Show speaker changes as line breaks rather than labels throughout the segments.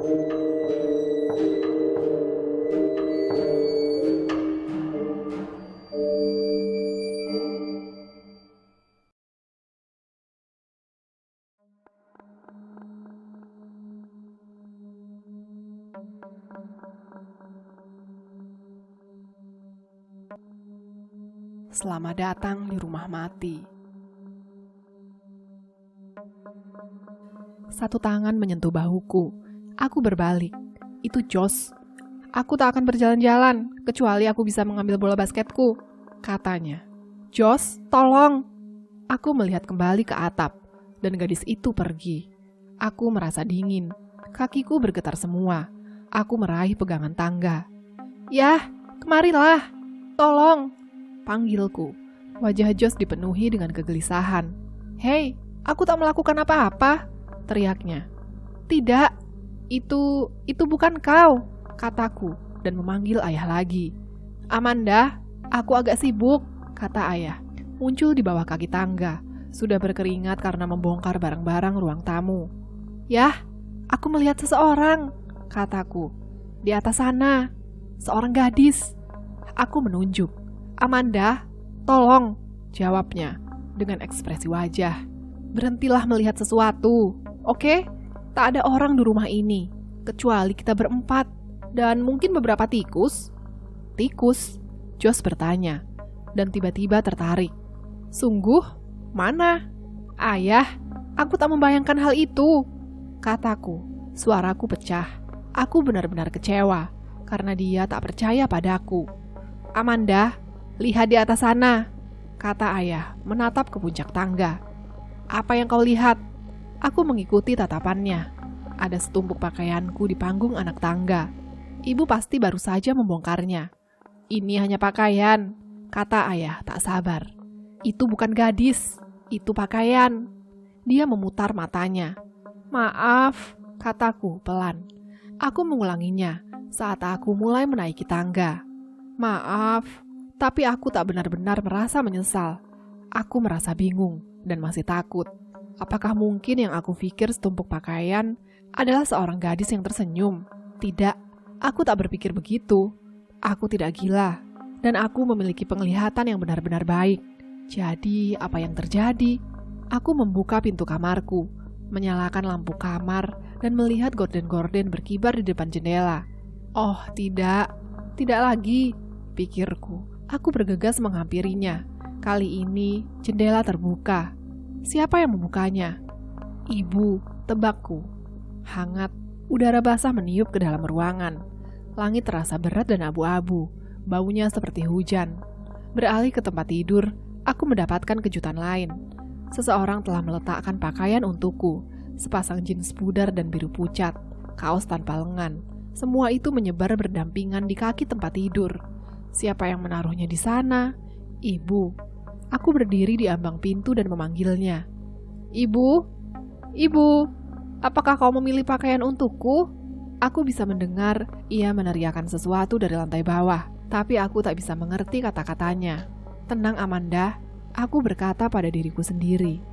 Selamat datang di rumah mati. Satu tangan menyentuh bahuku. Aku berbalik. Itu Josh. Aku tak akan berjalan-jalan, kecuali aku bisa mengambil bola basketku, katanya. Josh, tolong. Aku melihat kembali ke atap, dan gadis itu pergi. Aku merasa dingin. Kakiku bergetar semua. Aku meraih pegangan tangga. Yah, kemarilah. Tolong. Panggilku. Wajah Josh dipenuhi dengan kegelisahan. Hei, aku tak melakukan apa-apa, teriaknya. Tidak, itu bukan kau, kataku dan memanggil ayah lagi. Amanda, aku agak sibuk, kata ayah. Muncul di bawah kaki tangga, sudah berkeringat karena membongkar barang-barang ruang tamu. Yah, aku melihat seseorang, kataku. Di atas sana, seorang gadis. Aku menunjuk. Amanda, tolong, jawabnya dengan ekspresi wajah. Berhentilah melihat sesuatu, oke? Tak ada orang di rumah ini, kecuali kita berempat, dan mungkin beberapa tikus. Tikus? Josh bertanya, dan tiba-tiba tertarik. Sungguh? Mana? Ayah, aku tak membayangkan hal itu, kataku. Suaraku pecah. Aku benar-benar kecewa, karena dia tak percaya padaku. Amanda, lihat di atas sana, kata ayah menatap ke puncak tangga. Apa yang kau lihat? Aku mengikuti tatapannya. Ada setumpuk pakaianku di panggung anak tangga. Ibu pasti baru saja membongkarnya. Ini hanya pakaian, kata ayah tak sabar. Itu bukan gadis, itu pakaian. Dia memutar matanya. Maaf, kataku pelan. Aku mengulanginya saat aku mulai menaiki tangga. Maaf, tapi aku tak benar-benar merasa menyesal. Aku merasa bingung dan masih takut. Apakah mungkin yang aku pikir setumpuk pakaian adalah seorang gadis yang tersenyum? Tidak, aku tak berpikir begitu. Aku tidak gila, dan aku memiliki penglihatan yang benar-benar baik. Jadi, apa yang terjadi? Aku membuka pintu kamarku, menyalakan lampu kamar, dan melihat gorden-gorden berkibar di depan jendela. Oh, tidak lagi, pikirku. Aku bergegas menghampirinya. Kali ini, jendela terbuka. Siapa yang membukanya? Ibu, tebakku. Hangat, udara basah meniup ke dalam ruangan. Langit terasa berat dan abu-abu, baunya seperti hujan. Beralih ke tempat tidur, aku mendapatkan kejutan lain. Seseorang telah meletakkan pakaian untukku, sepasang jeans pudar dan biru pucat, kaos tanpa lengan. Semua itu menyebar berdampingan di kaki tempat tidur. Siapa yang menaruhnya di sana? Ibu. Aku berdiri di ambang pintu dan memanggilnya. Ibu, ibu, apakah kau memilih pakaian untukku? Aku bisa mendengar ia meneriakkan sesuatu dari lantai bawah, tapi aku tak bisa mengerti kata-katanya. Tenang Amanda, aku berkata pada diriku sendiri.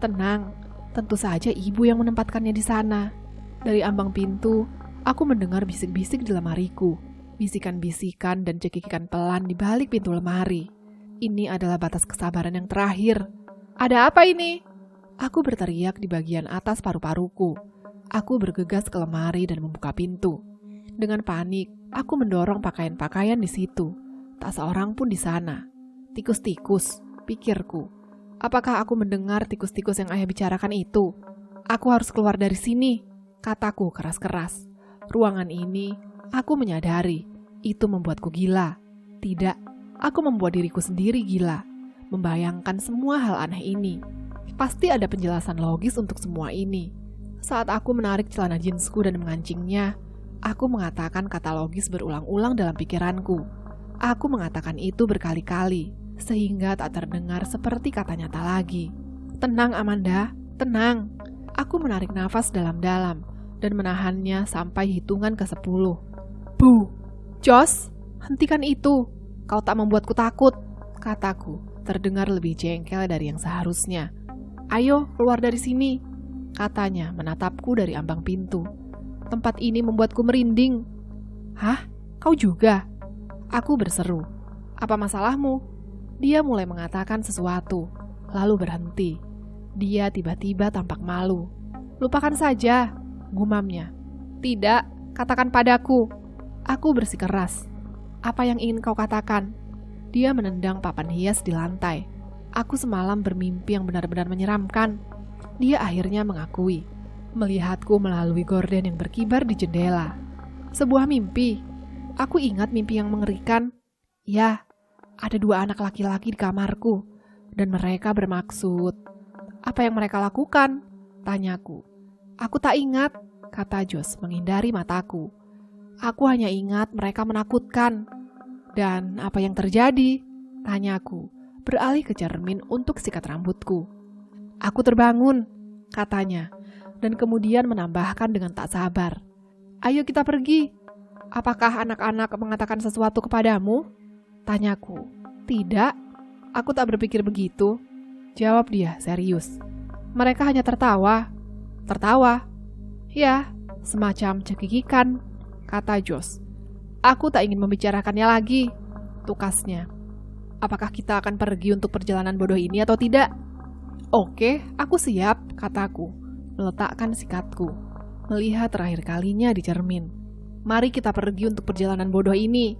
Tenang, tentu saja ibu yang menempatkannya di sana. Dari ambang pintu, aku mendengar bisik-bisik di lemariku. Bisikan-bisikan dan cekikikan pelan di balik pintu lemari. Ini adalah batas kesabaran yang terakhir. Ada apa ini? Aku berteriak di bagian atas paru-paruku. Aku bergegas ke lemari dan membuka pintu. Dengan panik, aku mendorong pakaian-pakaian di situ. Tak seorang pun di sana. Tikus-tikus, pikirku. Apakah aku mendengar tikus-tikus yang ayah bicarakan itu? Aku harus keluar dari sini, kataku keras-keras. Ruangan ini, aku menyadari, itu membuatku gila. Tidak, aku membuat diriku sendiri gila. Membayangkan semua hal aneh ini. Pasti ada penjelasan logis untuk semua ini. Saat aku menarik celana jeansku dan mengancingnya, aku mengatakan kata logis berulang-ulang dalam pikiranku. Aku mengatakan itu berkali-kali, sehingga tak terdengar seperti kata nyata lagi. Tenang Amanda, tenang. Aku menarik nafas dalam-dalam dan menahannya sampai hitungan ke-10. Bu, Josh, hentikan itu. Kau tak membuatku takut, kataku, terdengar lebih jengkel dari yang seharusnya. Ayo, keluar dari sini, katanya menatapku dari ambang pintu. Tempat ini membuatku merinding. Hah? Kau juga? Aku berseru. Apa masalahmu? Dia mulai mengatakan sesuatu, lalu berhenti. Dia tiba-tiba tampak malu. Lupakan saja, gumamnya. Tidak, katakan padaku. Aku bersikeras. Apa yang ingin kau katakan? Dia menendang papan hias di lantai. Aku semalam bermimpi yang benar-benar menyeramkan. Dia akhirnya mengakui. Melihatku melalui gorden yang berkibar di jendela. Sebuah mimpi. Aku ingat mimpi yang mengerikan. Ya, ada 2 anak laki-laki di kamarku. Dan mereka bermaksud. Apa yang mereka lakukan? Tanyaku. Aku tak ingat, kata Jos menghindari mataku. Aku hanya ingat mereka menakutkan. Dan apa yang terjadi? Tanyaku, beralih ke cermin untuk sikat rambutku. Aku terbangun, katanya. Dan kemudian menambahkan dengan tak sabar. Ayo kita pergi. Apakah anak-anak mengatakan sesuatu kepadamu? Tanyaku. Tidak, aku tak berpikir begitu. Jawab dia serius. Mereka hanya tertawa. Tertawa? Ya, semacam cekikikan, kata Jos. Aku tak ingin membicarakannya lagi, tukasnya. Apakah kita akan pergi untuk perjalanan bodoh ini atau tidak? Oke, aku siap, kataku. Meletakkan sikatku, melihat terakhir kalinya di cermin. Mari kita pergi untuk perjalanan bodoh ini.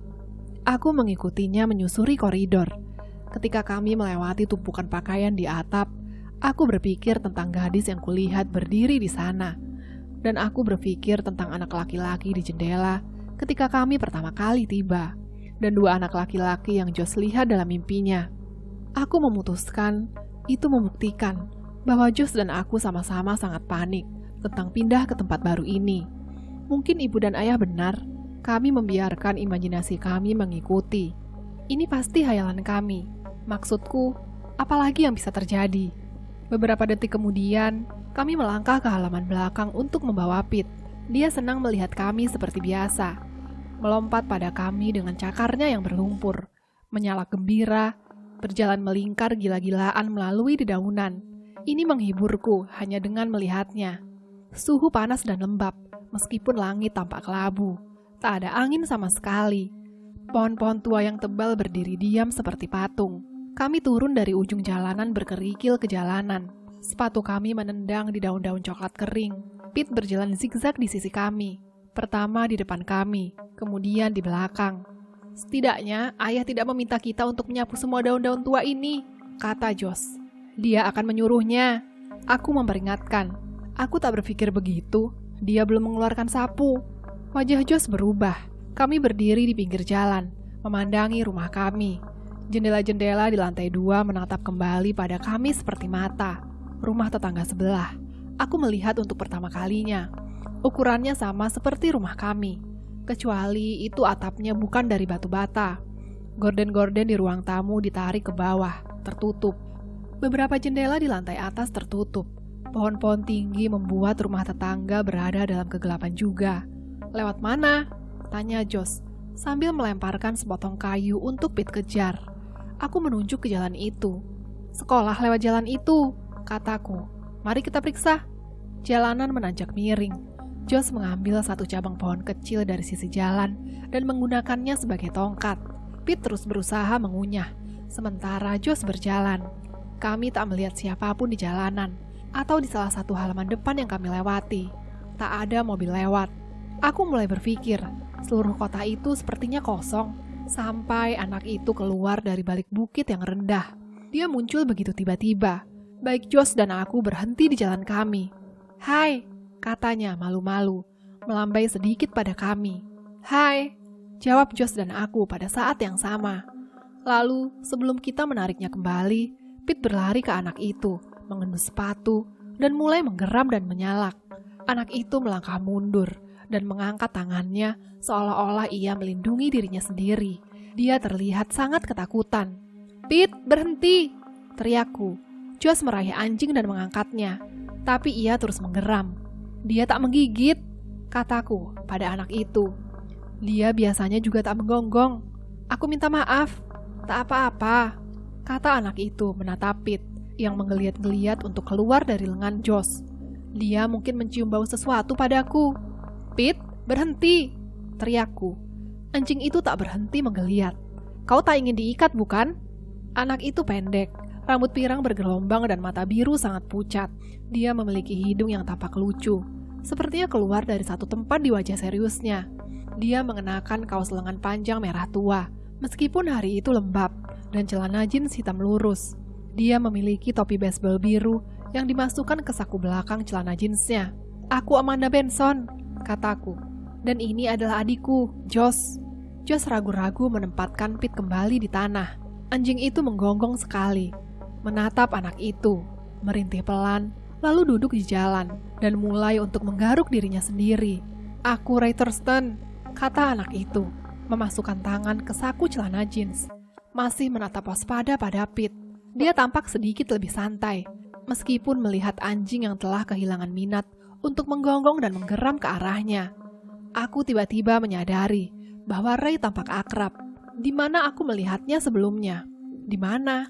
Aku mengikutinya menyusuri koridor. Ketika kami melewati tumpukan pakaian di atap, aku berpikir tentang gadis yang kulihat berdiri di sana. Dan aku berpikir tentang anak laki-laki di jendela ketika kami pertama kali tiba. Dan 2 anak laki-laki yang Jos lihat dalam mimpinya. Aku memutuskan itu membuktikan bahwa Jos dan aku sama-sama sangat panik tentang pindah ke tempat baru ini. Mungkin ibu dan ayah benar, kami membiarkan imajinasi kami mengikuti. Ini pasti hayalan kami. Maksudku, apalagi yang bisa terjadi? Beberapa detik kemudian, kami melangkah ke halaman belakang untuk membawa Pit. Dia senang melihat kami seperti biasa. Melompat pada kami dengan cakarnya yang berlumpur. Menyalak gembira, berjalan melingkar gila-gilaan melalui dedaunan. Ini menghiburku hanya dengan melihatnya. Suhu panas dan lembab, meskipun langit tampak kelabu. Tak ada angin sama sekali. Pohon-pohon tua yang tebal berdiri diam seperti patung. Kami turun dari ujung jalanan berkerikil ke jalanan. Sepatu kami menendang di daun-daun coklat kering. Pit berjalan zigzag di sisi kami. Pertama di depan kami, kemudian di belakang. Setidaknya ayah tidak meminta kita untuk menyapu semua daun-daun tua ini, kata Jos. Dia akan menyuruhnya. Aku memperingatkan. Aku tak berpikir begitu. Dia belum mengeluarkan sapu. Wajah Jos berubah. Kami berdiri di pinggir jalan, memandangi rumah kami. Jendela-jendela di lantai 2 menatap kembali pada kami seperti mata. Rumah tetangga sebelah. Aku melihat untuk pertama kalinya. Ukurannya sama seperti rumah kami. Kecuali itu atapnya bukan dari batu bata. Gorden-gorden di ruang tamu ditarik ke bawah, tertutup. Beberapa jendela di lantai atas tertutup. Pohon-pohon tinggi membuat rumah tetangga berada dalam kegelapan juga. Lewat mana? Tanya Jos, sambil melemparkan sepotong kayu untuk Pit kejar. Aku menunjuk ke jalan itu. Sekolah lewat jalan itu, kataku. Mari kita periksa. Jalanan menanjak miring. Jos mengambil satu cabang pohon kecil dari sisi jalan dan menggunakannya sebagai tongkat. Pit terus berusaha mengunyah, sementara Jos berjalan. Kami tak melihat siapapun di jalanan atau di salah satu halaman depan yang kami lewati. Tak ada mobil lewat. Aku mulai berpikir, seluruh kota itu sepertinya kosong, sampai anak itu keluar dari balik bukit yang rendah. Dia muncul begitu tiba-tiba. Baik Jos dan aku berhenti di jalan kami. Hai, katanya malu-malu, melambai sedikit pada kami. Hai, jawab Jos dan aku pada saat yang sama. Lalu, sebelum kita menariknya kembali, Pit berlari ke anak itu, mengendus sepatu, dan mulai menggeram dan menyalak. Anak itu melangkah mundur dan mengangkat tangannya seolah-olah ia melindungi dirinya sendiri. Dia terlihat sangat ketakutan. Pit, berhenti! Teriakku. Jos meraih anjing dan mengangkatnya, tapi ia terus menggeram. Dia tak menggigit, kataku pada anak itu. Dia biasanya juga tak menggonggong. Aku minta maaf. Tak apa-apa, kata anak itu menatap Pit yang menggeliat-geliat untuk keluar dari lengan Jos. Dia mungkin mencium bau sesuatu padaku. "Pit, berhenti!" teriakku. Anjing itu tak berhenti menggeliat. "Kau tak ingin diikat, bukan?" Anak itu pendek, rambut pirang bergelombang dan mata biru sangat pucat. Dia memiliki hidung yang tampak lucu, sepertinya keluar dari satu tempat di wajah seriusnya. Dia mengenakan kaos lengan panjang merah tua, meskipun hari itu lembab, dan celana jeans hitam lurus. Dia memiliki topi baseball biru yang dimasukkan ke saku belakang celana jeansnya. "Aku Amanda Benson," kataku. "Dan ini adalah adikku, Josh." Josh ragu-ragu menempatkan Pit kembali di tanah. Anjing itu menggonggong sekali, menatap anak itu, merintih pelan, lalu duduk di jalan, dan mulai untuk menggaruk dirinya sendiri. "Aku Ray Thurston," kata anak itu, memasukkan tangan ke saku celana jeans, masih menatap waspada pada Pit. Dia tampak sedikit lebih santai, meskipun melihat anjing yang telah kehilangan minat untuk menggonggong dan menggeram ke arahnya. Aku tiba-tiba menyadari bahwa Ray tampak akrab. Di mana aku melihatnya sebelumnya? Di mana?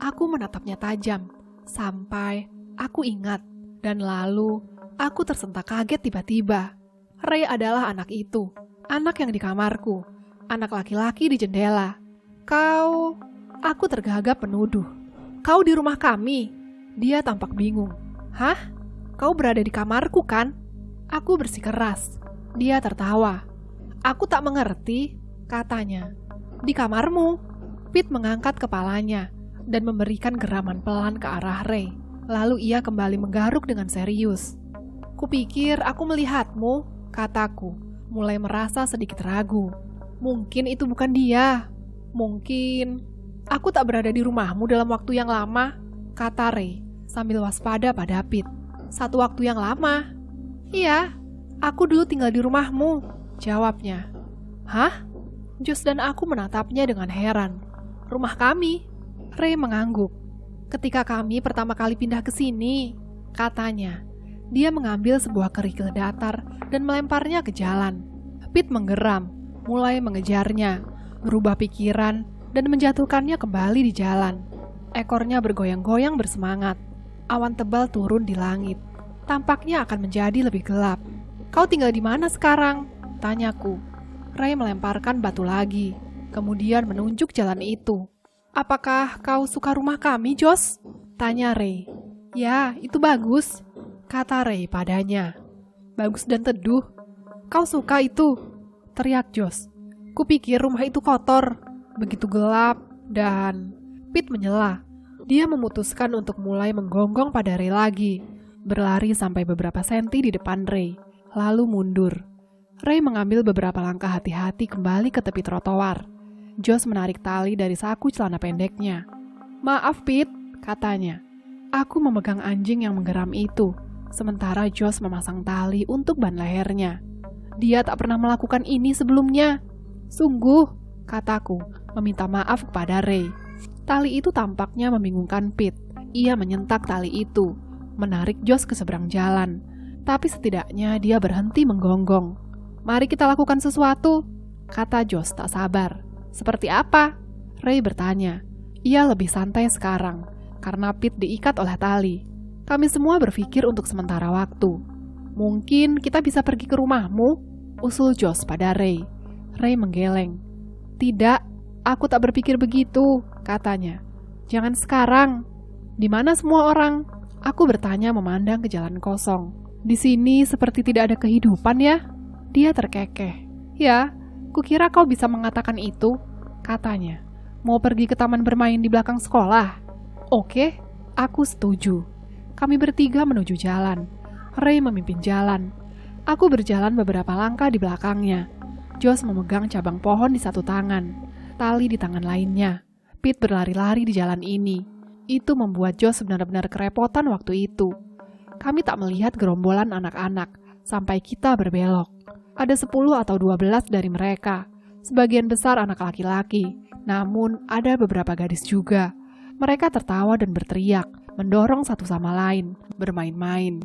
Aku menatapnya tajam, sampai aku ingat. Dan lalu, aku tersentak kaget tiba-tiba. Ray adalah anak itu. Anak yang di kamarku. Anak laki-laki di jendela. "Kau..." Aku tergagap menuduh. "Kau di rumah kami?" Dia tampak bingung. "Hah? Kau berada di kamarku kan?" Aku bersikeras. Dia tertawa. "Aku tak mengerti," katanya. "Di kamarmu." Pit mengangkat kepalanya dan memberikan geraman pelan ke arah Ray. Lalu ia kembali menggaruk dengan serius. "Kupikir aku melihatmu," kataku, mulai merasa sedikit ragu. "Mungkin itu bukan dia. Mungkin..." "Aku tak berada di rumahmu dalam waktu yang lama," kata Ray sambil waspada pada Pit. "Satu waktu yang lama?" "Iya, aku dulu tinggal di rumahmu," jawabnya. "Hah?" Josh dan aku menatapnya dengan heran. "Rumah kami?" Ray mengangguk. "Ketika kami pertama kali pindah ke sini," katanya. Dia mengambil sebuah kerikil datar dan melemparnya ke jalan. Pit menggeram, mulai mengejarnya, berubah pikiran, dan menjatuhkannya kembali di jalan. Ekornya bergoyang-goyang bersemangat. Awan tebal turun di langit. Tampaknya akan menjadi lebih gelap. "Kau tinggal di mana sekarang?" tanyaku. Ray melemparkan batu lagi, kemudian menunjuk jalan itu. "Apakah kau suka rumah kami, Josh?" tanya Ray. "Ya, itu bagus," kata Ray padanya. "Bagus dan teduh. Kau suka itu?" teriak Josh. "Kupikir rumah itu kotor, begitu gelap, dan..." Pit menyela. Dia memutuskan untuk mulai menggonggong pada Ray lagi, berlari sampai beberapa senti di depan Ray, lalu mundur. Ray mengambil beberapa langkah hati-hati kembali ke tepi trotoar. Josh menarik tali dari saku celana pendeknya. "Maaf, Pit," katanya. Aku memegang anjing yang menggeram itu, sementara Josh memasang tali untuk ban lehernya. "Dia tak pernah melakukan ini sebelumnya." "Sungguh," kataku, meminta maaf kepada Ray. Tali itu tampaknya membingungkan Pit. Ia menyentak tali itu, menarik Josh ke seberang jalan. Tapi setidaknya dia berhenti menggonggong. "Mari kita lakukan sesuatu," kata Josh tak sabar. "Seperti apa?" Ray bertanya. Ia lebih santai sekarang, karena Pit diikat oleh tali. Kami semua berpikir untuk sementara waktu. "Mungkin kita bisa pergi ke rumahmu?" usul Josh pada Ray. Ray menggeleng. "Tidak, aku tak berpikir begitu," katanya. "Jangan sekarang." "Di mana semua orang?" Aku bertanya memandang ke jalan kosong. "Di sini seperti tidak ada kehidupan ya?" Dia terkekeh. "Ya, kukira kau bisa mengatakan itu," katanya. "Mau pergi ke taman bermain di belakang sekolah?" "Oke," aku setuju. Kami bertiga menuju jalan. Ray memimpin jalan. Aku berjalan beberapa langkah di belakangnya. Josh memegang cabang pohon di satu tangan, tali di tangan lainnya. Pit berlari-lari di jalan ini. Itu membuat Josh benar-benar kerepotan waktu itu. Kami tak melihat gerombolan anak-anak sampai kita berbelok. Ada 10 atau 12 dari mereka. Sebagian besar anak laki-laki, namun ada beberapa gadis juga. Mereka tertawa dan berteriak, mendorong satu sama lain, bermain-main.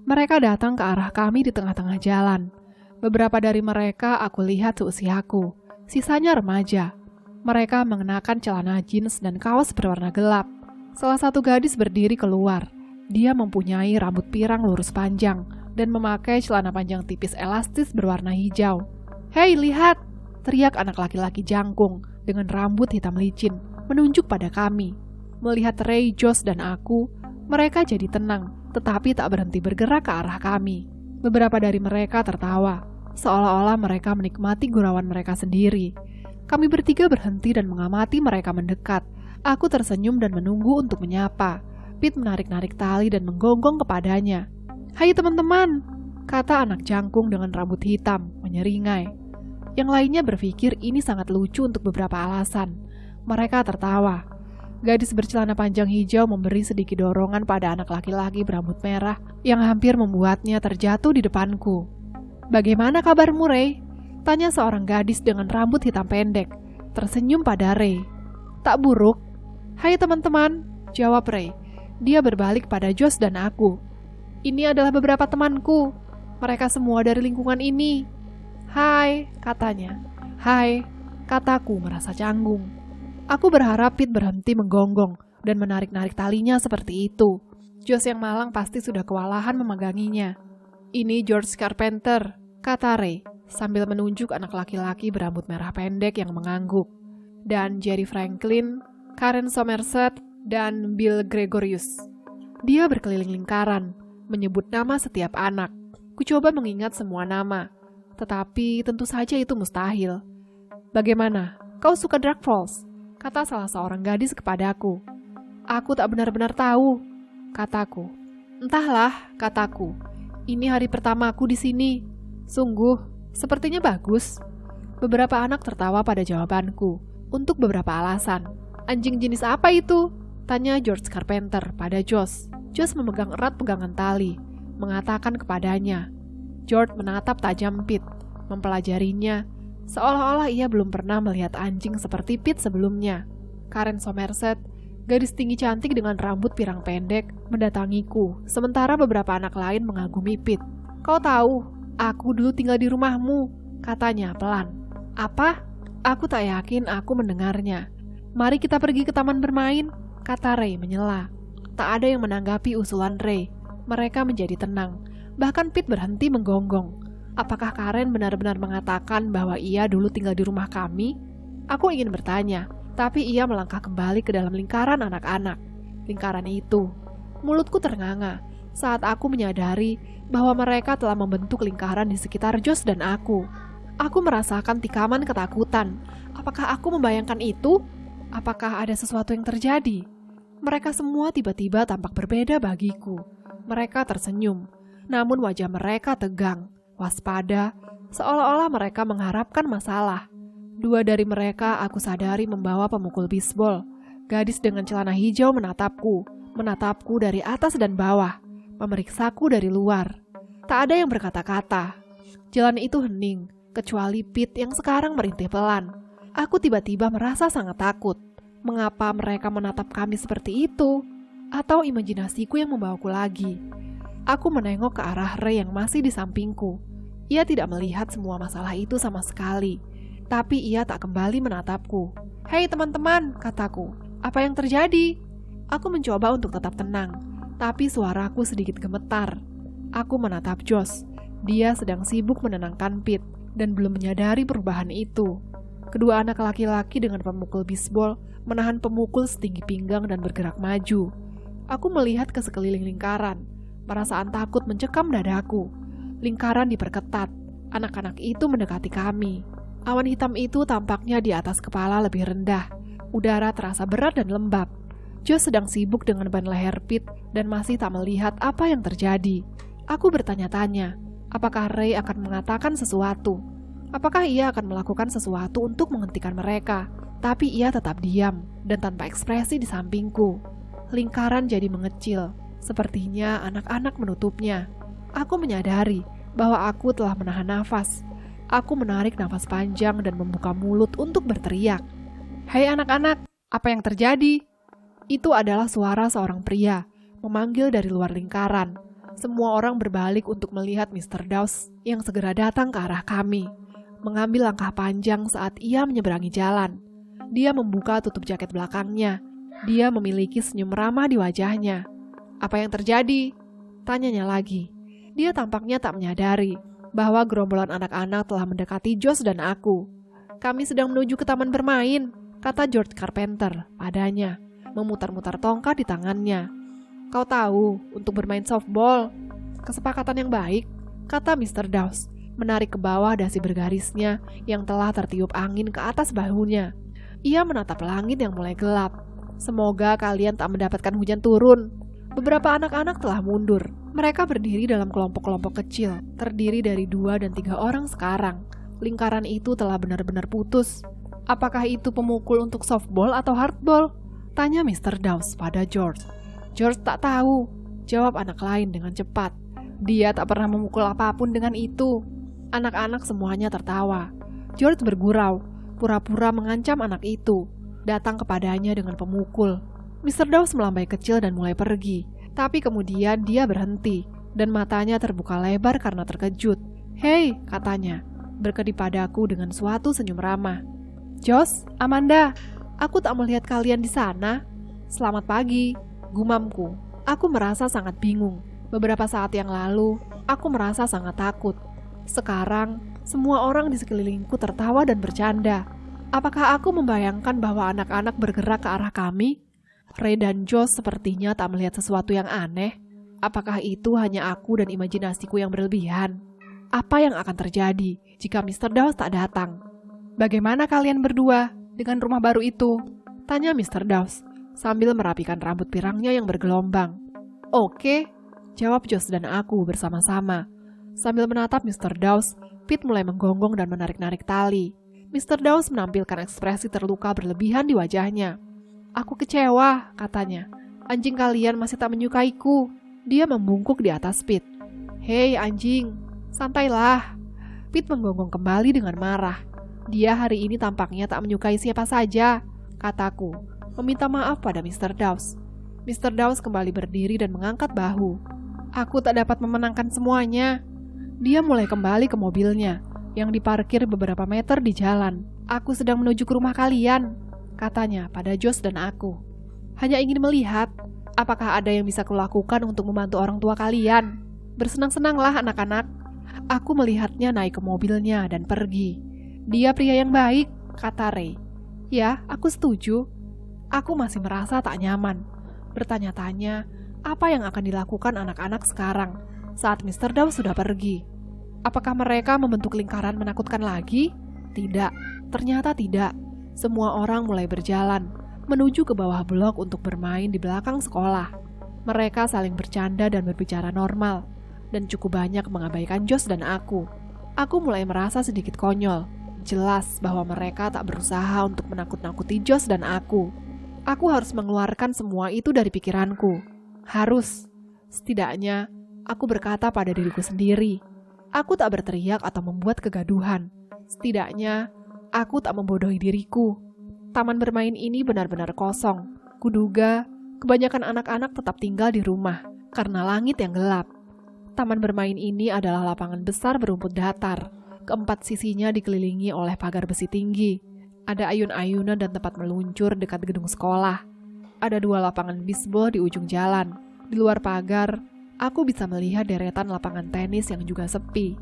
Mereka datang ke arah kami di tengah-tengah jalan. Beberapa dari mereka aku lihat seusiaku, sisanya remaja. Mereka mengenakan celana jeans dan kaos berwarna gelap. Salah satu gadis berdiri keluar. Dia mempunyai rambut pirang lurus panjang, dan memakai celana panjang tipis elastis berwarna hijau. "Hei, lihat!" teriak anak laki-laki jangkung dengan rambut hitam licin menunjuk pada kami. Melihat Ray, Josh, dan aku, mereka jadi tenang, tetapi tak berhenti bergerak ke arah kami. Beberapa dari mereka tertawa, seolah-olah mereka menikmati gurauan mereka sendiri. Kami bertiga berhenti dan mengamati mereka mendekat. Aku tersenyum dan menunggu untuk menyapa. Pete menarik-narik tali dan menggonggong kepadanya. "Hai teman-teman," kata anak jangkung dengan rambut hitam, menyeringai. Yang lainnya berpikir ini sangat lucu untuk beberapa alasan. Mereka tertawa. Gadis bercelana panjang hijau memberi sedikit dorongan pada anak laki-laki berambut merah yang hampir membuatnya terjatuh di depanku. "Bagaimana kabarmu, Ray?" tanya seorang gadis dengan rambut hitam pendek, tersenyum pada Ray. "Tak buruk." "Hai teman-teman," jawab Ray. Dia berbalik pada Josh dan aku. "Ini adalah beberapa temanku. Mereka semua dari lingkungan ini." "Hai," katanya. "Hai," kataku merasa canggung. Aku berharap Pete berhenti menggonggong dan menarik-narik talinya seperti itu. Josh yang malang pasti sudah kewalahan memeganginya. "Ini George Carpenter," kata Ray, sambil menunjuk anak laki-laki berambut merah pendek yang mengangguk. "Dan Jerry Franklin, Karen Somerset, dan Bill Gregorius." Dia berkeliling lingkaran, menyebut nama setiap anak. Kucoba mengingat semua nama, tetapi tentu saja itu mustahil. "Bagaimana? Kau suka Dark Falls?" kata salah seorang gadis kepadaku. "Aku tak benar-benar tahu," kataku. "Entahlah," kataku. "Ini hari pertamaku di sini. Sungguh, sepertinya bagus." Beberapa anak tertawa pada jawabanku, untuk beberapa alasan. "Anjing jenis apa itu?" tanya George Carpenter pada Josh. Josh memegang erat pegangan tali, mengatakan kepadanya. George menatap tajam Pete, mempelajarinya, seolah-olah ia belum pernah melihat anjing seperti Pete sebelumnya. Karen Somerset, gadis tinggi cantik dengan rambut pirang pendek, mendatangiku, sementara beberapa anak lain mengagumi Pete. "Kau tahu, aku dulu tinggal di rumahmu," katanya pelan. "Apa?" Aku tak yakin aku mendengarnya. "Mari kita pergi ke taman bermain," kata Ray menyela. Tak ada yang menanggapi usulan Ray. Mereka menjadi tenang. Bahkan Pete berhenti menggonggong. Apakah Karen benar-benar mengatakan bahwa ia dulu tinggal di rumah kami? Aku ingin bertanya, tapi ia melangkah kembali ke dalam lingkaran anak-anak. Lingkaran itu. Mulutku ternganga saat aku menyadari bahwa mereka telah membentuk lingkaran di sekitar Josh dan aku. Aku merasakan tikaman ketakutan. Apakah aku membayangkan itu? Apakah ada sesuatu yang terjadi? Mereka semua tiba-tiba tampak berbeda bagiku. Mereka tersenyum, namun wajah mereka tegang, waspada, seolah-olah mereka mengharapkan masalah. Dua dari mereka aku sadari membawa pemukul bisbol. Gadis dengan celana hijau menatapku dari atas dan bawah, memeriksaku dari luar. Tak ada yang berkata-kata. Jalan itu hening, kecuali Pete yang sekarang merintih pelan. Aku tiba-tiba merasa sangat takut. Mengapa mereka menatap kami seperti itu? Atau imajinasiku yang membawaku lagi? Aku menengok ke arah Ray yang masih di sampingku. Ia tidak melihat semua masalah itu sama sekali. Tapi ia tak kembali menatapku. "Hei teman-teman," kataku. "Apa yang terjadi?" Aku mencoba untuk tetap tenang, tapi suaraku sedikit gemetar. Aku menatap Josh. Dia sedang sibuk menenangkan Pete dan belum menyadari perubahan itu. Kedua anak laki-laki dengan pemukul bisbol menahan pemukul setinggi pinggang dan bergerak maju. Aku melihat ke sekeliling lingkaran. Perasaan takut mencekam dadaku. Lingkaran diperketat. Anak-anak itu mendekati kami. Awan hitam itu tampaknya di atas kepala lebih rendah. Udara terasa berat dan lembab. Josh sedang sibuk dengan ban leher Pete dan masih tak melihat apa yang terjadi. Aku bertanya-tanya, apakah Ray akan mengatakan sesuatu? Apakah ia akan melakukan sesuatu untuk menghentikan mereka? Tapi ia tetap diam dan tanpa ekspresi di sampingku. Lingkaran jadi mengecil. Sepertinya anak-anak menutupnya. Aku menyadari bahwa aku telah menahan nafas. Aku menarik nafas panjang dan membuka mulut untuk berteriak. "Hai anak-anak, apa yang terjadi?" Itu adalah suara seorang pria memanggil dari luar lingkaran. Semua orang berbalik untuk melihat Mr. Dawes yang segera datang ke arah kami. Mengambil langkah panjang saat ia menyeberangi jalan. Dia membuka tutup jaket belakangnya. Dia memiliki senyum ramah di wajahnya. "Apa yang terjadi?" tanyanya lagi. Dia tampaknya tak menyadari bahwa gerombolan anak-anak telah mendekati Josh dan aku. "Kami sedang menuju ke taman bermain," kata George Carpenter padanya, memutar-mutar tongkat di tangannya. "Kau tahu, untuk bermain softball." "Kesepakatan yang baik," kata Mr. Dawes, menarik ke bawah dasi bergarisnya yang telah tertiup angin ke atas bahunya. Ia menatap langit yang mulai gelap. "Semoga kalian tak mendapatkan hujan turun." Beberapa anak-anak telah mundur. Mereka berdiri dalam kelompok-kelompok kecil, terdiri dari 2 dan 3 orang sekarang. Lingkaran itu telah benar-benar putus. "Apakah itu pemukul untuk softball atau hardball?" tanya Mr. Dawes pada George. "George tak tahu," jawab anak lain dengan cepat. "Dia tak pernah memukul apapun dengan itu." Anak-anak semuanya tertawa. George bergurau, pura-pura mengancam anak itu, datang kepadanya dengan pemukul. Mr. Dawes melambai kecil dan mulai pergi, tapi kemudian dia berhenti, dan matanya terbuka lebar karena terkejut. "Hei," katanya, berkedip padaku dengan suatu senyum ramah. "Josh, Amanda, aku tak melihat kalian di sana." "Selamat pagi," gumamku. Aku merasa sangat bingung. Beberapa saat yang lalu, aku merasa sangat takut. Sekarang, semua orang di sekelilingku tertawa dan bercanda. Apakah aku membayangkan bahwa anak-anak bergerak ke arah kami? Ray dan Josh sepertinya tak melihat sesuatu yang aneh. Apakah itu hanya aku dan imajinasiku yang berlebihan? Apa yang akan terjadi jika Mr. Dawes tak datang? "Bagaimana kalian berdua dengan rumah baru itu?" tanya Mr. Dawes sambil merapikan rambut pirangnya yang bergelombang. "Oke," jawab Josh dan aku bersama-sama. Sambil menatap Mr. Dawes, Pete mulai menggonggong dan menarik-narik tali. Mr. Dawes menampilkan ekspresi terluka berlebihan di wajahnya. "Aku kecewa," katanya. "Anjing kalian masih tak menyukaiku." Dia membungkuk di atas Pete. "Hei anjing, santailah." Pete menggonggong kembali dengan marah. "Dia hari ini tampaknya tak menyukai siapa saja," kataku, meminta maaf pada Mr. Dawes. Mr. Dawes kembali berdiri dan mengangkat bahu. "Aku tak dapat memenangkan semuanya." Dia mulai kembali ke mobilnya, yang diparkir beberapa meter di jalan. "Aku sedang menuju ke rumah kalian," katanya pada Josh dan aku. "Hanya ingin melihat, apakah ada yang bisa kulakukan untuk membantu orang tua kalian. Bersenang-senanglah anak-anak." Aku melihatnya naik ke mobilnya dan pergi. "Dia pria yang baik," kata Ray. "Ya, aku setuju." Aku masih merasa tak nyaman. Bertanya-tanya, apa yang akan dilakukan anak-anak sekarang saat Mr. Dawes sudah pergi? Apakah mereka membentuk lingkaran menakutkan lagi? Tidak, ternyata tidak. Semua orang mulai berjalan menuju ke bawah blok untuk bermain di belakang sekolah. Mereka saling bercanda dan berbicara normal, dan cukup banyak mengabaikan Josh dan aku. Aku mulai merasa sedikit konyol. Jelas bahwa mereka tak berusaha untuk menakut-nakuti Josh dan aku. Aku harus mengeluarkan semua itu dari pikiranku. Harus. Setidaknya, aku berkata pada diriku sendiri. Aku tak berteriak atau membuat kegaduhan. Setidaknya, aku tak membodohi diriku. Taman bermain ini benar-benar kosong. Kuduga, kebanyakan anak-anak tetap tinggal di rumah karena langit yang gelap. Taman bermain ini adalah lapangan besar berumput datar. Keempat sisinya dikelilingi oleh pagar besi tinggi. Ada ayun-ayunan dan tempat meluncur dekat gedung sekolah. Ada 2 lapangan bisbol di ujung jalan. Di luar pagar, aku bisa melihat deretan lapangan tenis yang juga sepi.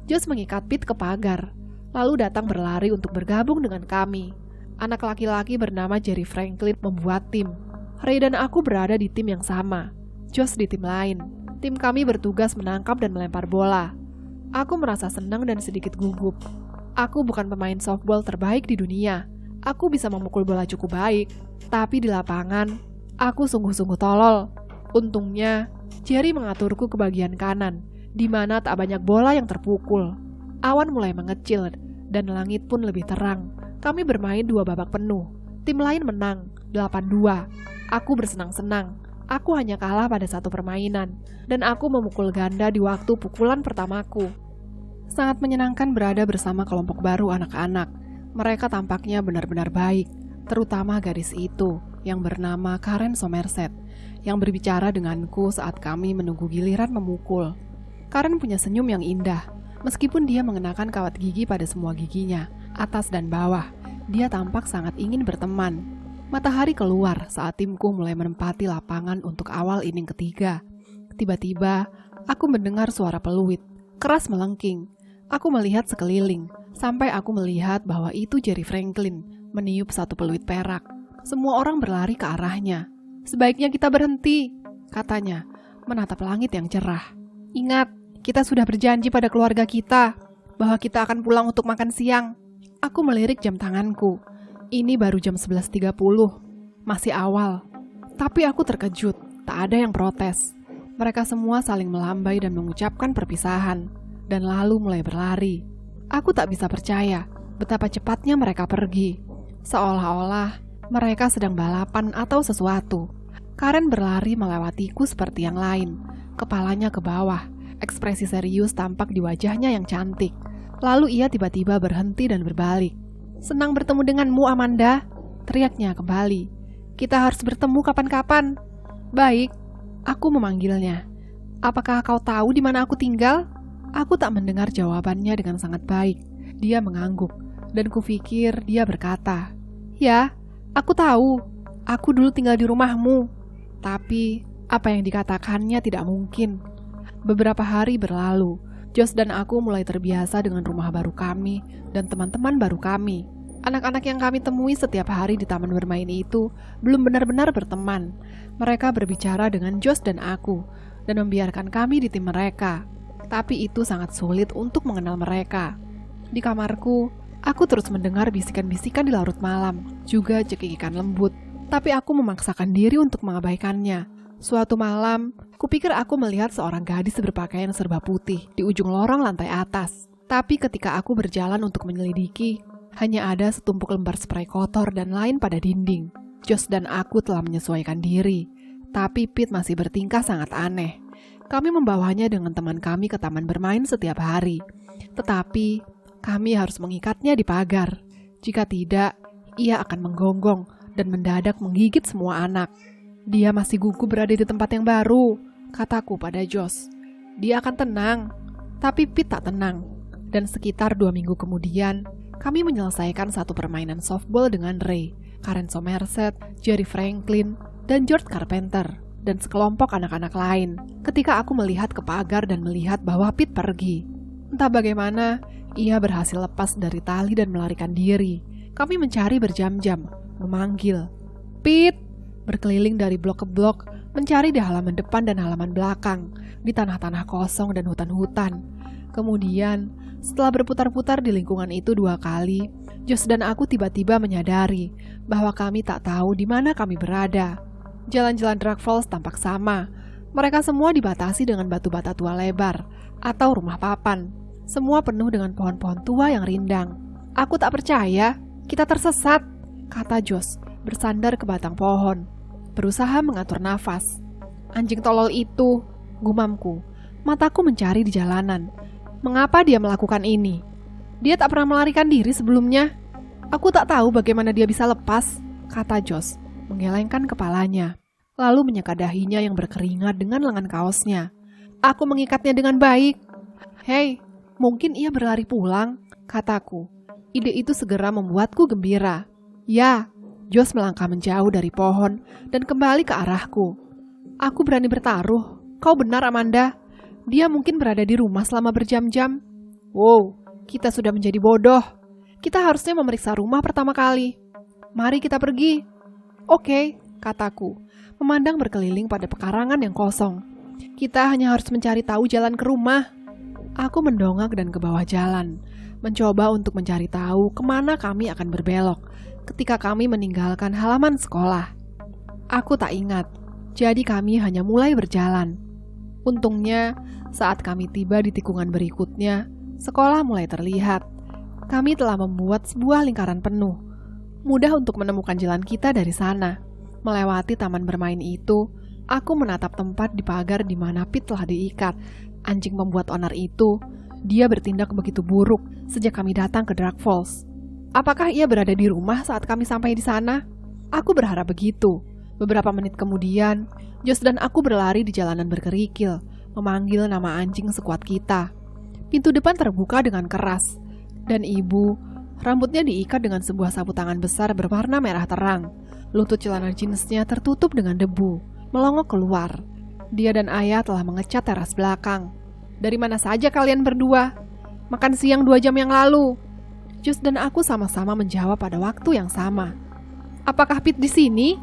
Josh mengikat Pete ke pagar, lalu datang berlari untuk bergabung dengan kami. Anak laki-laki bernama Jerry Franklin membuat tim. Ray dan aku berada di tim yang sama. Josh di tim lain. Tim kami bertugas menangkap dan melempar bola. Aku merasa senang dan sedikit gugup. Aku bukan pemain softball terbaik di dunia. Aku bisa memukul bola cukup baik, tapi di lapangan, aku sungguh-sungguh tolol. Untungnya, Jerry mengaturku ke bagian kanan, di mana tak banyak bola yang terpukul. Awan mulai mengecil, dan langit pun lebih terang. Kami bermain 2 babak penuh. Tim lain menang, 8-2. Aku bersenang-senang. Aku hanya kalah pada 1 permainan, dan aku memukul ganda di waktu pukulan pertamaku. Sangat menyenangkan berada bersama kelompok baru anak-anak. Mereka tampaknya benar-benar baik, terutama gadis itu yang bernama Karen Somerset, yang berbicara denganku saat kami menunggu giliran memukul. Karen punya senyum yang indah, meskipun dia mengenakan kawat gigi pada semua giginya, atas dan bawah. Dia tampak sangat ingin berteman. Matahari keluar saat timku mulai menempati lapangan untuk awal inning ketiga. Tiba-tiba, Aku mendengar suara peluit, keras melengking. Aku melihat sekeliling, sampai aku melihat bahwa itu Jerry Franklin meniup satu peluit perak. Semua orang berlari ke arahnya. "Sebaiknya kita berhenti," katanya, menatap langit yang cerah. "Ingat, kita sudah berjanji pada keluarga kita bahwa kita akan pulang untuk makan siang." Aku melirik jam tanganku. Ini baru jam 11.30, masih awal. Tapi aku terkejut, tak ada yang protes. Mereka semua saling melambai dan mengucapkan perpisahan, dan lalu mulai berlari. Aku tak bisa percaya betapa cepatnya mereka pergi, seolah-olah mereka sedang balapan atau sesuatu. Karen berlari melewatiku seperti yang lain, kepalanya ke bawah, ekspresi serius tampak di wajahnya yang cantik. Lalu ia tiba-tiba berhenti dan berbalik. "Senang bertemu denganmu, Amanda," teriaknya kembali. "Kita harus bertemu kapan-kapan." "Baik," aku memanggilnya. "Apakah kau tahu di mana aku tinggal?" Aku tak mendengar jawabannya dengan sangat baik. Dia mengangguk, dan kupikir dia berkata, "Ya, aku tahu. Aku dulu tinggal di rumahmu." Tapi, apa yang dikatakannya tidak mungkin. Beberapa hari berlalu. Josh dan aku mulai terbiasa dengan rumah baru kami dan teman-teman baru kami. Anak-anak yang kami temui setiap hari di taman bermain itu belum benar-benar berteman. Mereka berbicara dengan Josh dan aku dan membiarkan kami di tim mereka. Tapi itu sangat sulit untuk mengenal mereka. Di kamarku, aku terus mendengar bisikan-bisikan di larut malam, juga cekikikan lembut. Tapi aku memaksakan diri untuk mengabaikannya. Suatu malam, kupikir aku melihat seorang gadis berpakaian serba putih di ujung lorong lantai atas. Tapi ketika aku berjalan untuk menyelidiki, hanya ada setumpuk lembar spray kotor dan lain pada dinding. Josh dan aku telah menyesuaikan diri, tapi Pete masih bertingkah sangat aneh. Kami membawanya dengan teman kami ke taman bermain setiap hari. Tetapi, kami harus mengikatnya di pagar. Jika tidak, ia akan menggonggong dan mendadak menggigit semua anak. "Dia masih gugup berada di tempat yang baru," kataku pada Josh. "Dia akan tenang." Tapi Pete tak tenang. Dan sekitar 2 minggu kemudian, kami menyelesaikan satu permainan softball dengan Ray, Karen Somerset, Jerry Franklin, dan George Carpenter, dan sekelompok anak-anak lain. Ketika aku melihat ke pagar dan melihat bahwa Pete pergi. Entah bagaimana, ia berhasil lepas dari tali dan melarikan diri. Kami mencari berjam-jam, memanggil, "Pete!" Berkeliling dari blok ke blok, mencari di halaman depan dan halaman belakang, di tanah-tanah kosong dan hutan-hutan. Kemudian, setelah berputar-putar di lingkungan itu 2 kali, Josh dan aku tiba-tiba menyadari bahwa kami tak tahu di mana kami berada. Jalan-jalan Drag Falls tampak sama. Mereka semua dibatasi dengan batu bata tua lebar, atau rumah papan. Semua penuh dengan pohon-pohon tua yang rindang. "Aku tak percaya, kita tersesat," kata Josh, bersandar ke batang pohon, berusaha mengatur nafas. "Anjing tolol itu," gumamku. Mataku mencari di jalanan. Mengapa dia melakukan ini? Dia tak pernah melarikan diri sebelumnya. "Aku tak tahu bagaimana dia bisa lepas," kata Josh, menggelengkan kepalanya, lalu menyeka dahinya yang berkeringat dengan lengan kaosnya. "Aku mengikatnya dengan baik." "Hei, mungkin ia berlari pulang," kataku. Ide itu segera membuatku gembira. "Ya." Josh melangkah menjauh dari pohon dan kembali ke arahku. "Aku berani bertaruh. Kau benar, Amanda. Dia mungkin berada di rumah selama berjam-jam." "Wow, kita sudah menjadi bodoh. Kita harusnya memeriksa rumah pertama kali. Mari kita pergi." "Oke," kataku, memandang berkeliling pada pekarangan yang kosong. "Kita hanya harus mencari tahu jalan ke rumah." Aku mendongak dan ke bawah jalan, mencoba untuk mencari tahu kemana kami akan berbelok ketika kami meninggalkan halaman sekolah. Aku tak ingat, jadi kami hanya mulai berjalan. Untungnya, saat kami tiba di tikungan berikutnya, sekolah mulai terlihat. Kami telah membuat sebuah lingkaran penuh. Mudah untuk menemukan jalan kita dari sana. Melewati taman bermain itu, aku menatap tempat di pagar di mana Pete telah diikat. Anjing membuat onar itu, dia bertindak begitu buruk sejak kami datang ke Drag Falls. Apakah ia berada di rumah saat kami sampai di sana? Aku berharap begitu. Beberapa menit kemudian, Josh dan aku berlari di jalanan berkerikil, memanggil nama anjing sekuat kita. Pintu depan terbuka dengan keras, dan ibu, rambutnya diikat dengan sebuah sapu tangan besar berwarna merah terang. Lutut celana jeansnya tertutup dengan debu, melongok keluar. Dia dan ayah telah mengecat teras belakang. Dari mana saja kalian berdua? Makan siang 2 jam yang lalu. Josh dan aku sama-sama menjawab pada waktu yang sama. Apakah Pete di sini?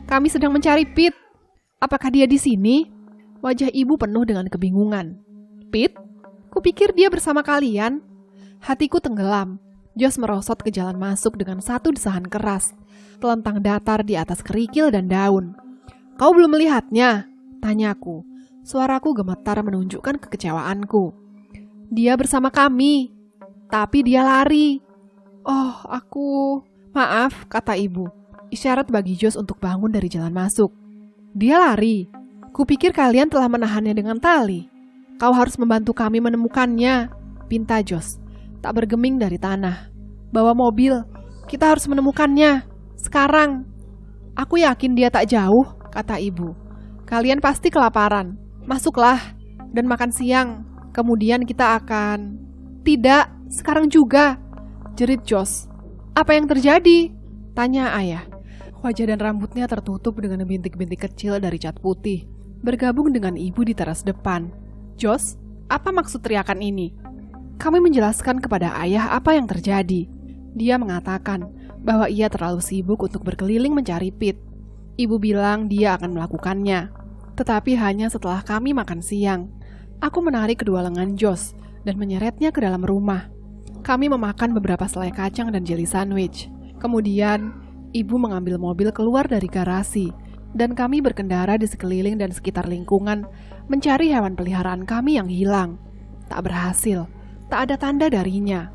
Kami sedang mencari Pete. Apakah dia di sini? Wajah ibu penuh dengan kebingungan. Pete? Kupikir dia bersama kalian. Hatiku tenggelam. Josh merosot ke jalan masuk dengan satu desahan keras, telentang datar di atas kerikil dan daun. Kau belum melihatnya? Tanyaku. Suaraku gemetar menunjukkan kekecewaanku. Dia bersama kami, tapi dia lari. Oh, aku... Maaf, kata ibu. Isyarat bagi Josh untuk bangun dari jalan masuk. Dia lari. Kupikir kalian telah menahannya dengan tali. Kau harus membantu kami menemukannya, pinta Josh. Tak bergeming dari tanah. Bawa mobil, kita harus menemukannya. Sekarang. Aku yakin dia tak jauh, kata ibu. Kalian pasti kelaparan. Masuklah dan makan siang. Kemudian kita akan... Tidak, sekarang juga, jerit Josh. Apa yang terjadi? Tanya ayah. Wajah dan rambutnya tertutup dengan bintik-bintik kecil dari cat putih, bergabung dengan ibu di teras depan. Josh, apa maksud teriakan ini? Kami menjelaskan kepada ayah apa yang terjadi. Dia mengatakan bahwa ia terlalu sibuk untuk berkeliling mencari Pete. Ibu bilang dia akan melakukannya. Tetapi hanya setelah kami makan siang. Aku menarik kedua lengan Josh dan menyeretnya ke dalam rumah. Kami memakan beberapa selai kacang dan jelly sandwich. Kemudian, ibu mengambil mobil keluar dari garasi, dan kami berkendara di sekeliling dan sekitar lingkungan mencari hewan peliharaan kami yang hilang. Tak berhasil. Tak ada tanda darinya.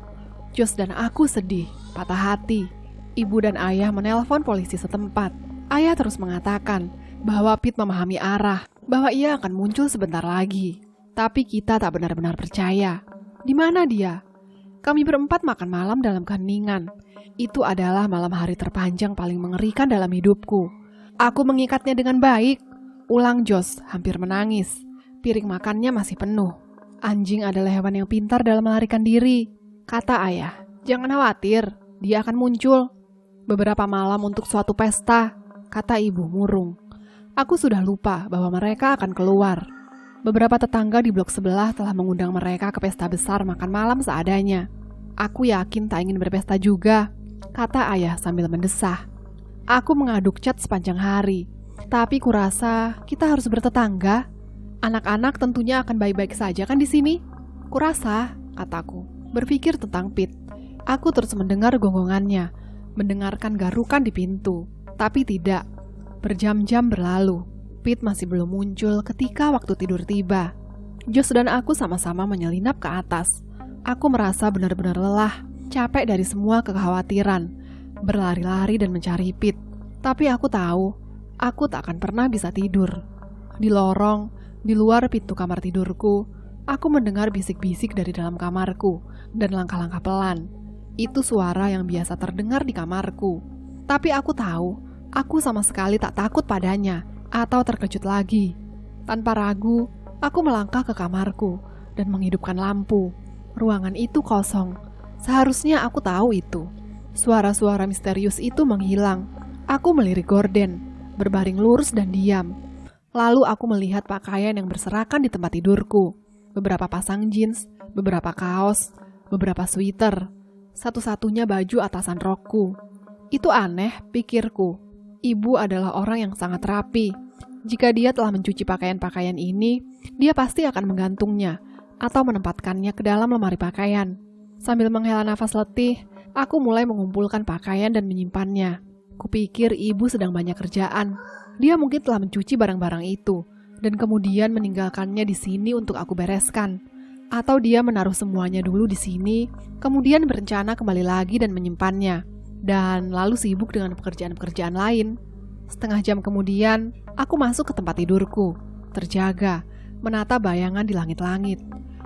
Josh dan aku sedih, patah hati. Ibu dan ayah menelpon polisi setempat. Ayah terus mengatakan bahwa Pete memahami arah, bahwa ia akan muncul sebentar lagi. Tapi kita tak benar-benar percaya. Di mana dia? Kami berempat makan malam dalam keheningan. Itu adalah malam hari terpanjang paling mengerikan dalam hidupku. Aku mengikatnya dengan baik. Ulang Josh, hampir menangis. Piring makannya masih penuh. Anjing adalah hewan yang pintar dalam melarikan diri, kata ayah. Jangan khawatir, dia akan muncul. Beberapa malam untuk suatu pesta, kata ibu murung. Aku sudah lupa bahwa mereka akan keluar. Beberapa tetangga di blok sebelah telah mengundang mereka ke pesta besar makan malam seadanya. Aku yakin tak ingin berpesta juga, kata ayah sambil mendesah. Aku mengaduk cat sepanjang hari, tapi kurasa kita harus bertetangga. Anak-anak tentunya akan baik-baik saja kan di sini? Kurasa, kataku, berpikir tentang Pete. Aku terus mendengar gonggongannya, mendengarkan garukan di pintu, tapi tidak. Berjam-jam berlalu, Pete masih belum muncul ketika waktu tidur tiba. Josh dan aku sama-sama menyelinap ke atas. Aku merasa benar-benar lelah, capek dari semua kekhawatiran, berlari-lari dan mencari Pete. Tapi aku tahu, aku tak akan pernah bisa tidur. Di lorong, di luar pintu kamar tidurku, aku mendengar bisik-bisik dari dalam kamarku dan langkah-langkah pelan. Itu suara yang biasa terdengar di kamarku. Tapi aku tahu, aku sama sekali tak takut padanya atau terkejut lagi. Tanpa ragu, aku melangkah ke kamarku dan menghidupkan lampu. Ruangan itu kosong. Seharusnya aku tahu itu. Suara-suara misterius itu menghilang. Aku melirik gorden, berbaring lurus dan diam. Lalu aku melihat pakaian yang berserakan di tempat tidurku. Beberapa pasang jeans, beberapa kaos, beberapa sweater. Satu-satunya baju atasan rokku. Itu aneh, pikirku. Ibu adalah orang yang sangat rapi. Jika dia telah mencuci pakaian-pakaian ini, dia pasti akan menggantungnya atau menempatkannya ke dalam lemari pakaian. Sambil menghela nafas letih, aku mulai mengumpulkan pakaian dan menyimpannya. Kupikir ibu sedang banyak kerjaan. Dia mungkin telah mencuci barang-barang itu dan kemudian meninggalkannya di sini untuk aku bereskan. Atau dia menaruh semuanya dulu di sini, kemudian berencana kembali lagi dan menyimpannya. Dan lalu sibuk dengan pekerjaan-pekerjaan lain. Setengah jam kemudian, aku masuk ke tempat tidurku, terjaga, menata bayangan di langit-langit.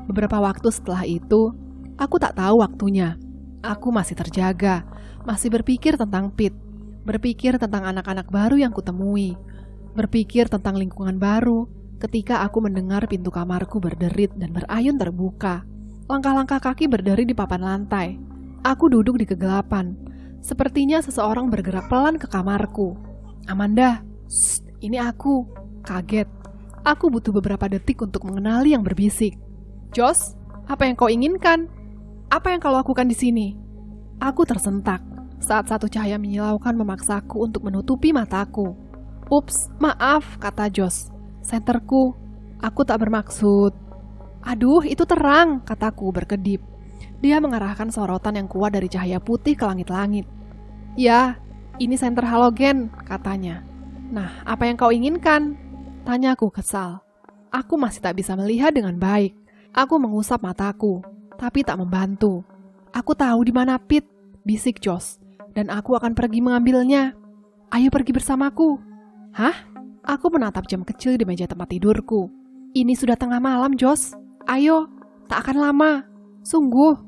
Beberapa waktu setelah itu, aku tak tahu waktunya. Aku masih terjaga, masih berpikir tentang Pete. Berpikir tentang anak-anak baru yang kutemui. Berpikir tentang lingkungan baru ketika aku mendengar pintu kamarku berderit dan berayun terbuka. Langkah-langkah kaki berderi di papan lantai. Aku duduk di kegelapan. Sepertinya seseorang bergerak pelan ke kamarku. Amanda, shh, ini aku. Kaget. Aku butuh beberapa detik untuk mengenali yang berbisik. Josh, apa yang kau inginkan? Apa yang kau lakukan di sini? Aku tersentak saat satu cahaya menyilaukan memaksaku untuk menutupi mataku. Ups, maaf, kata Josh. Senterku, aku tak bermaksud. Aduh, itu terang, kataku berkedip. Dia mengarahkan sorotan yang kuat dari cahaya putih ke langit-langit. Ya, ini senter halogen, katanya. Nah, apa yang kau inginkan? Tanyaku kesal. Aku masih tak bisa melihat dengan baik. Aku mengusap mataku, tapi tak membantu. Aku tahu di mana Pete, bisik Josh, dan aku akan pergi mengambilnya. Ayo pergi bersamaku. Hah? Aku menatap jam kecil di meja tempat tidurku. Ini sudah tengah malam, Josh. Ayo, tak akan lama. Sungguh.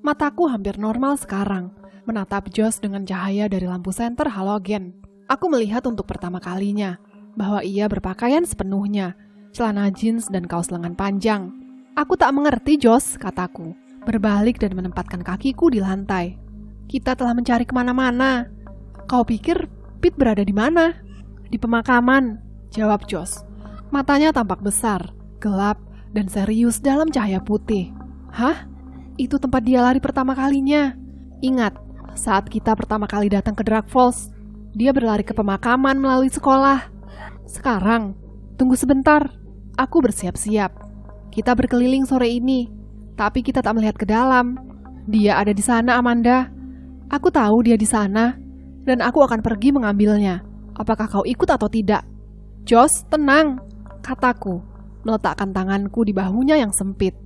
Mataku hampir normal sekarang, menatap Josh dengan cahaya dari lampu senter halogen. Aku melihat untuk pertama kalinya bahwa ia berpakaian sepenuhnya, celana jeans dan kaos lengan panjang. Aku tak mengerti, Josh, kataku, berbalik dan menempatkan kakiku di lantai. Kita telah mencari kemana-mana. Kau pikir Pete berada di mana? Di pemakaman, jawab Josh. Matanya tampak besar, gelap, dan serius dalam cahaya putih. Hah? Itu tempat dia lari pertama kalinya. Ingat, saat kita pertama kali datang ke Dark Falls, dia berlari ke pemakaman melalui sekolah. Sekarang, tunggu sebentar. Aku bersiap-siap. Kita berkeliling sore ini, tapi kita tak melihat ke dalam. Dia ada di sana, Amanda. Aku tahu dia di sana, dan aku akan pergi mengambilnya. Apakah kau ikut atau tidak? Josh, tenang, kataku, meletakkan tanganku di bahunya yang sempit.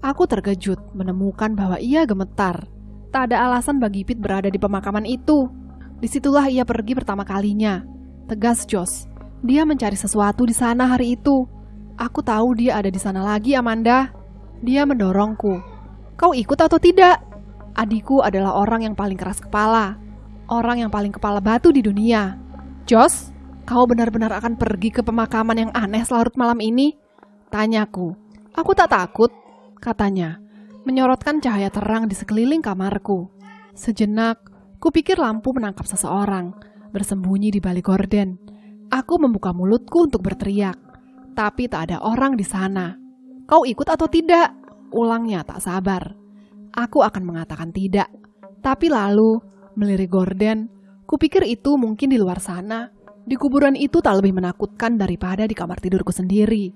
Aku terkejut menemukan bahwa ia gemetar. Tak ada alasan bagi Pete berada di pemakaman itu. Disitulah ia pergi pertama kalinya. Tegas Josh. Dia mencari sesuatu di sana hari itu. Aku tahu dia ada di sana lagi, Amanda. Dia mendorongku. Kau ikut atau tidak? Adikku adalah orang yang paling keras kepala. Orang yang paling kepala batu di dunia. Josh, kau benar-benar akan pergi ke pemakaman yang aneh selarut malam ini? Tanyaku. Aku tak takut, katanya, menyorotkan cahaya terang di sekeliling kamarku. Sejenak, kupikir lampu menangkap seseorang, bersembunyi di balik gorden. Aku membuka mulutku untuk berteriak. Tapi tak ada orang di sana. Kau ikut atau tidak? Ulangnya tak sabar. Aku akan mengatakan tidak. Tapi lalu, melirik gorden, kupikir itu mungkin di luar sana. Di kuburan itu tak lebih menakutkan daripada di kamar tidurku sendiri.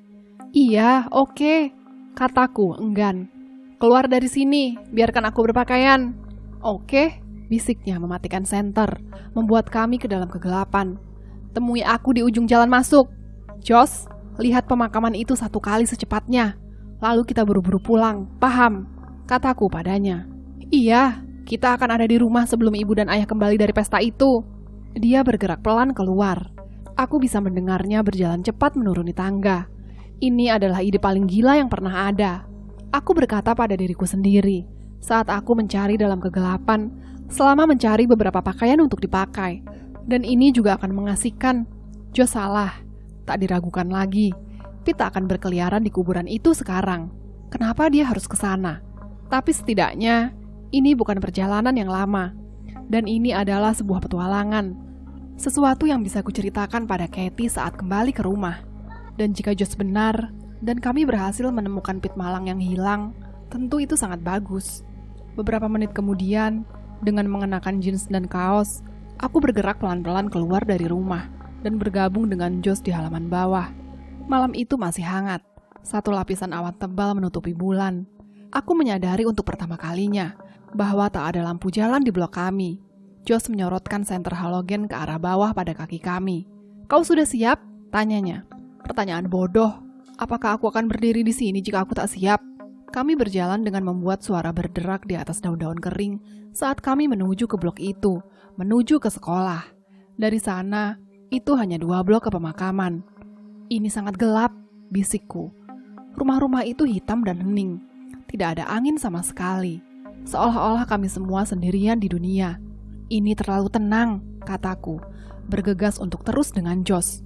Iya, oke, kataku enggan. Keluar dari sini, biarkan aku berpakaian. Oke, bisiknya mematikan senter, membuat kami ke dalam kegelapan. Temui aku di ujung jalan masuk. Josh, lihat pemakaman itu satu kali secepatnya. Lalu kita buru-buru pulang, paham? Kataku padanya. Iya, kita akan ada di rumah sebelum ibu dan ayah kembali dari pesta itu. Dia bergerak pelan keluar. Aku bisa mendengarnya berjalan cepat menuruni tangga. Ini adalah ide paling gila yang pernah ada. Aku berkata pada diriku sendiri saat aku mencari dalam kegelapan selama mencari beberapa pakaian untuk dipakai. Dan ini juga akan mengasihkan. Josh salah. Tak diragukan lagi, Pete akan berkeliaran di kuburan itu sekarang. Kenapa dia harus ke sana? Tapi setidaknya, ini bukan perjalanan yang lama. Dan ini adalah sebuah petualangan. Sesuatu yang bisa kuceritakan pada Katie saat kembali ke rumah. Dan jika Josh benar, dan kami berhasil menemukan Pete malang yang hilang, tentu itu sangat bagus. Beberapa menit kemudian, dengan mengenakan jeans dan kaos, aku bergerak pelan-pelan keluar dari rumah dan bergabung dengan Josh di halaman bawah. Malam itu masih hangat. Satu lapisan awan tebal menutupi bulan. Aku menyadari untuk pertama kalinya bahwa tak ada lampu jalan di blok kami. Josh menyorotkan senter halogen ke arah bawah pada kaki kami. Kau sudah siap? Tanyanya. Pertanyaan bodoh. Apakah aku akan berdiri di sini jika aku tak siap? Kami berjalan dengan membuat suara berderak di atas daun-daun kering saat kami menuju ke blok itu, menuju ke sekolah. Dari sana, itu hanya 2 blok ke pemakaman. Ini sangat gelap, bisikku. Rumah-rumah itu hitam dan hening. Tidak ada angin sama sekali. Seolah-olah kami semua sendirian di dunia. Ini terlalu tenang, kataku, bergegas untuk terus dengan Josh.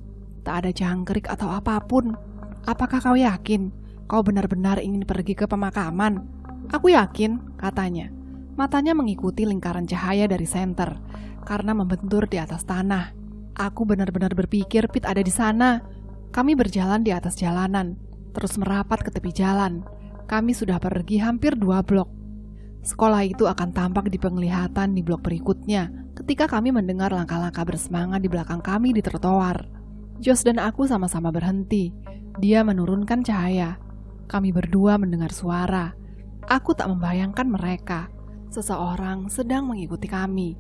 Tak ada jangkrik atau apapun. Apakah kau yakin kau benar-benar ingin pergi ke pemakaman? Aku yakin, katanya. Matanya mengikuti lingkaran cahaya dari senter, karena membentur di atas tanah. Aku benar-benar berpikir Pete ada di sana. Kami berjalan di atas jalanan, terus merapat ke tepi jalan. Kami sudah pergi hampir 2 blok. Sekolah itu akan tampak di penglihatan di blok berikutnya ketika kami mendengar langkah-langkah bersemangat di belakang kami di trotoar. Josh dan aku sama-sama berhenti. Dia menurunkan cahaya. Kami berdua mendengar suara. Aku tak membayangkan mereka. Seseorang sedang mengikuti kami.